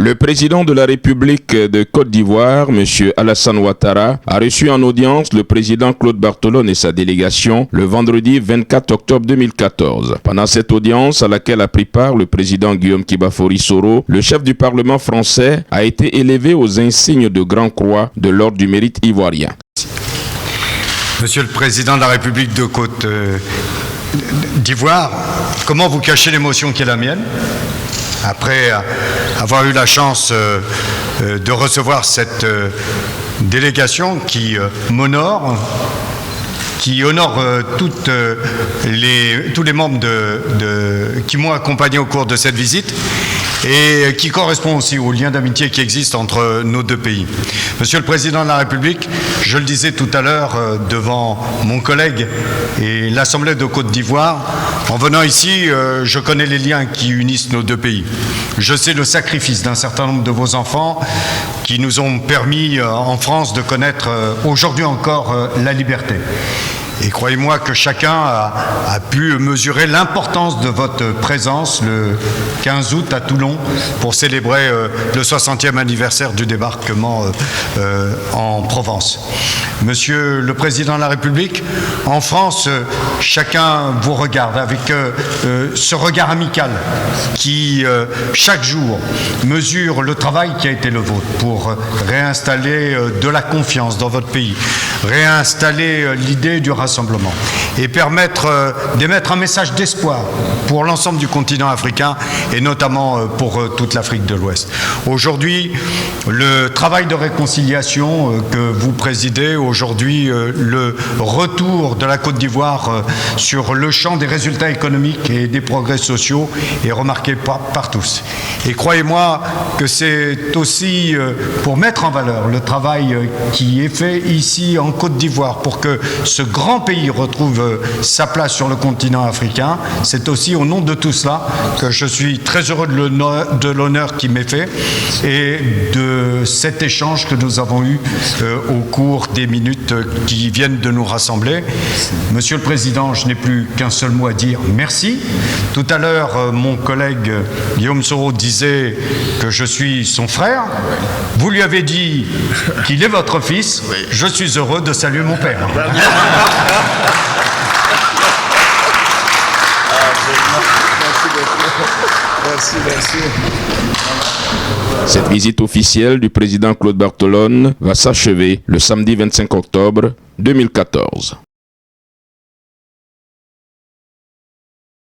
Le président de la République de Côte d'Ivoire, M. Alassane Ouattara, a reçu en audience le président Claude Bartolone et sa délégation le vendredi 24 octobre 2014. Pendant cette audience, à laquelle a pris part le président Guillaume Kibafori Soro, le chef du Parlement français a été élevé aux insignes de Grand Croix de l'Ordre du Mérite ivoirien. Monsieur le président de la République de Côte d'Ivoire, comment vous cachez l'émotion qui est la mienne ? Après avoir eu la chance de recevoir cette délégation qui m'honore, qui honore tous les membres qui m'ont accompagné au cours de cette visite et qui correspond aussi au lien d'amitié qui existe entre nos deux pays. Monsieur le Président de la République, je le disais tout à l'heure devant mon collègue et l'Assemblée de Côte d'Ivoire, en venant ici, je connais les liens qui unissent nos deux pays. Je sais le sacrifice d'un certain nombre de vos enfants qui nous ont permis en France de connaître aujourd'hui encore la liberté. Et croyez-moi que chacun a pu mesurer l'importance de votre présence le 15 août à Toulon pour célébrer le 60e anniversaire du débarquement en Provence. Monsieur le Président de la République, en France, chacun vous regarde avec ce regard amical qui, chaque jour, mesure le travail qui a été le vôtre pour réinstaller de la confiance dans votre pays, réinstaller l'idée du rassemblement et permettre d'émettre un message d'espoir pour l'ensemble du continent africain et notamment pour toute l'Afrique de l'Ouest. Aujourd'hui, le travail de réconciliation que vous présidez, aujourd'hui le retour de la Côte d'Ivoire sur le champ des résultats économiques et des progrès sociaux est remarqué par tous. Et croyez-moi que c'est aussi pour mettre en valeur le travail qui est fait ici en Côte d'Ivoire pour que ce grand pays retrouve sa place sur le continent africain. C'est aussi au nom de tout cela que je suis très heureux de l'honneur qui m'est fait et de cet échange que nous avons eu au cours des minutes qui viennent de nous rassembler. Monsieur le Président, je n'ai plus qu'un seul mot à dire. Merci. Tout à l'heure, mon collègue Guillaume Soro disait que je suis son frère. Vous lui avez dit qu'il est votre fils. Je suis heureux de saluer mon père. Merci. Cette visite officielle du président Claude Bartolone va s'achever le samedi 25 octobre 2014.